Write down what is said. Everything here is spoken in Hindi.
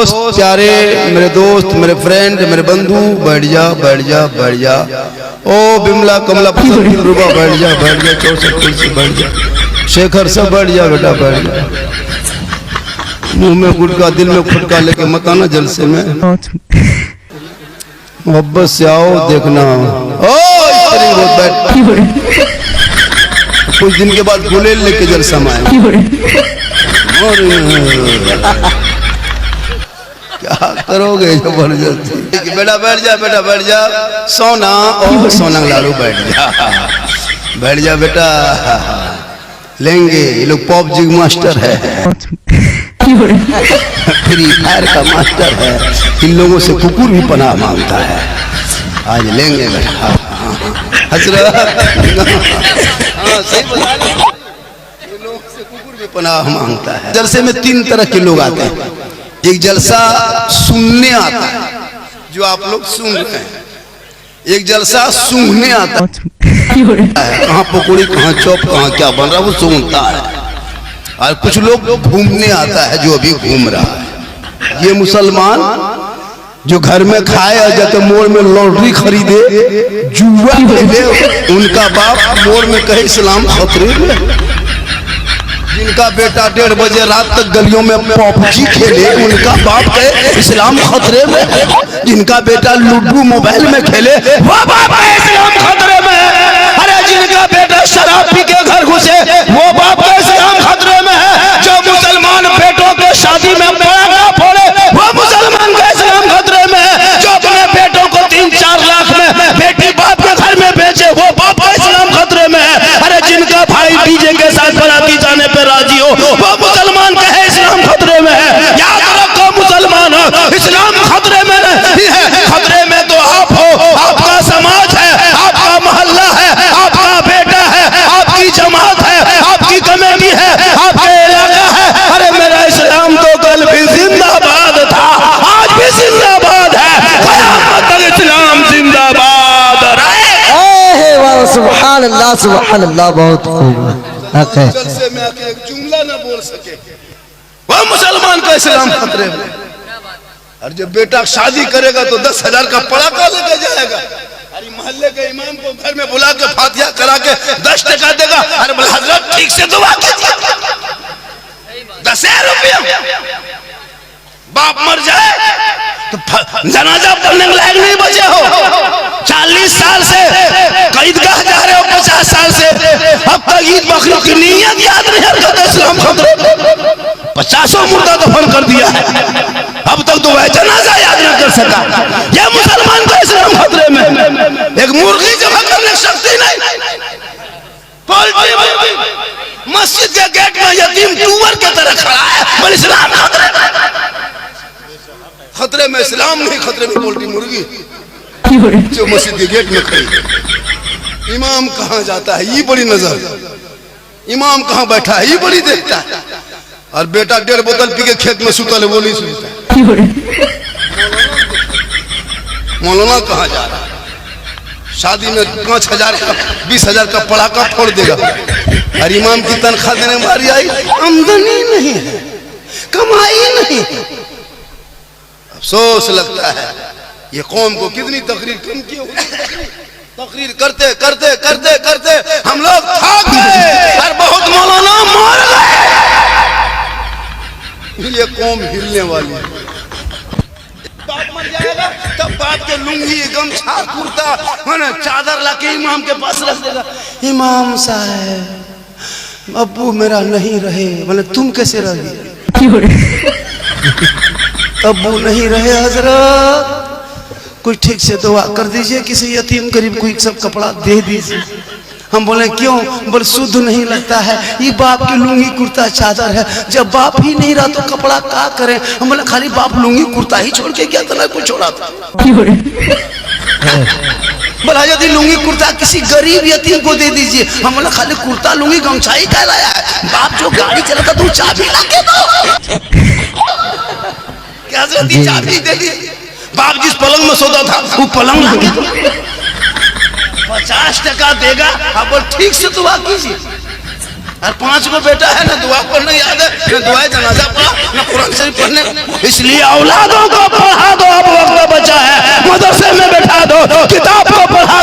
दोस्त प्यारे, मेरे दोस्त, मेरे फ्रेंड, मेरे बंधु, बैठ जा बैठ जा बैठ जा। ओ बिमला कमला रूबा बैठ जा 64 से बैठ जा। शेखर सब बैठ जा बेटा बैठ जा। मुंह में गुटका दिल में फुटका लेके मत आना जलसे में। मोहब्बत से आओ देखना। ओ बैठ कुछ दिन के बाद गुलेल लेके जलसा में आए। क्या करोगे जबरदस्ती। बेटा बैठ जा बेटा बैठ जा। सोना ओ सोना लालू बैठ जा बैठ जा बेटा। लेंगे ये लोग पॉप जी मास्टर है, फ्री फायर का मास्टर है। इन लोगों से कुकुर भी पनाह मांगता है। आज लेंगे बेटा। हजरत सही बता रहे, इन लोगों से कुकुर भी पनाह मांगता है। जलसे में 3 तरह के लोग आते हैं। एक जलसा सुनने आता है जो आप लोग सुन रहे हैं। एक जलसा सूंघने आता है, कहाँ पकौड़ी कहाँ चौप कहाँ क्या बन रहा है वो सूंघता है। और कुछ लोग घूमने आता है जो अभी घूम रहा है। ये मुसलमान जो घर में खाए और जाके मोड़ में लॉटरी खरीदे जुआ खेले, उनका बाप मोड़ में कहे इस्लाम खतरे में। जिनका बेटा 1:30 बजे रात तक गलियों में पबजी खेले, उनका बाप कहे इस्लाम खतरे में। जिनका बेटा लूडो मोबाइल में खेले, वो बाप कहे इस्लाम खतरे में। अरे जिनका बेटा शराब पी के घर घुसे, वो बाप कहे इस्लाम खतरे में है। जो मुसलमान बेटों के शादी में पड़ाका फोड़े, वो मुसलमान का इस्लाम खतरे में है। जो अपने बेटों को 3-4 लाख में बेटी बाप के घर में बेचे, वो बाप का इस्लाम खतरे में है। अरे जिनका भाई डीजे के साथ बराती जाने पे राजी हो, वो मुसलमान कहे इस्लाम खतरे में है। याद रखो मुसलमान इस्लाम खतरे में नहीं है। खतरे में तो आप हो, आपका समाज है, आपका मोहल्ला है, आपका बेटा है, आपकी जमात है, आपकी कमेटी है, आपका इलाका है। अरे मेरा इस्लाम तो कल भी जिंदाबाद था, आज भी जिंदाबाद है, क़यामत तक इस्लाम जिंदाबाद रहे। सुभान अल्लाह सुभान अल्लाह। बहुत खूब। जलसे में आके एक जुमला ना बोल सके, वह मुसलमान का इस्लाम खतरे में। और जब बेटा शादी करेगा तो 10,000 का पड़ाका लेके जाएगा। अरे मोहल्ले के इमाम को घर में बुला के फातिहा करा के 10 टका देगा। अरे बोले हजरत ठीक से दुआ कीजिए, 10,000 रुपया। बाप मर जाए तो जनाजा पढ़ने के लायक नहीं बचे हो। 40 साल से ईदगाह जा रहे हो, 50 साल से अब तक ईद बकरी की नीयत याद नहीं करते। इस्लाम खतरे, 50 मुर्दा दफन कर दिया है, अब तक तो वह जनाजा याद नहीं कर सका। यह मुसलमान का इस्लाम खतरे में। एक मुर्गी जमा करने की शक्ति नहीं। पोल्ट्री मस्जिद के गेट में यतीम टूवर की तरह खड़ा है, पर इस्लाम खतरे में। खतरे में इस्लाम नहीं, खतरे में पोल्ट्री मुर्गी जो मस्जिद के गेट में खड़ी। इमाम कहाँ जाता है ये बड़ी नजर, इमाम कहाँ बैठा है ये बड़ी देखता है। और बेटा 1.5 बोतल पी के खेत में सुतल है, वो नहीं सुनता है। मौलाना कहाँ जा रहा है, शादी में 5,000 का 20,000 का पड़ाका फोड़ देगा। और इमाम की तनख्वाह देने वाली आई, आमदनी नहीं है, कमाई नहीं। अफसोस लगता है ये कौम को कितनी तकरीर कम की होगी। तकरीर करते करते करते करते हम लोग थक गए और बहुत मौलाना मर गए। ये कौम हिलने वाली है। बाप मर जाएगा तब बाप के लुंगी गमछा कुर्ता चादर लाके इमाम के पास रख देगा। इमाम साहब अब्बू मेरा नहीं रहे। बोले तुम कैसे रहे? अब्बू नहीं रहे हजरत, कुछ ठीक से दुआ कर दीजिए, किसी यतीम गरीब को एक सब कपड़ा दे दीजिए। हम बोले क्यों? बोले शुद्ध नहीं लगता है, ये बाप की लुंगी कुर्ता चादर है। जब बाप ही नहीं रहा तो कपड़ा क्या करें? हम बोले खाली बाप लुंगी कुर्ता ही छोड़ के गया था ना, कुछ छोड़ा था। बोला यदि लुंगी कुर्ता किसी गरीब यतीम को दे दीजिए। हम बोले खाली कुर्ता लुंगी गमछा ही क्या लाया है? बाप जो गाड़ी चलाता तू चाबी लाके दो। क्या चाबी दे दी? बाप जिस पलंग में सोता था वो पलंग लाके दो। 50 टका देगा। अब ठीक से दुआ कीजिए। और 5 को बेटा है ना, दुआ पढ़ना याद है ना, दुआ जनाजा पढ़ा ना, कुरान शरीफ पढ़ने। इसलिए औलादों को पढ़ा दो, अब वक्त बचा है, मदरसे में बैठा दो, किताब को पढ़ा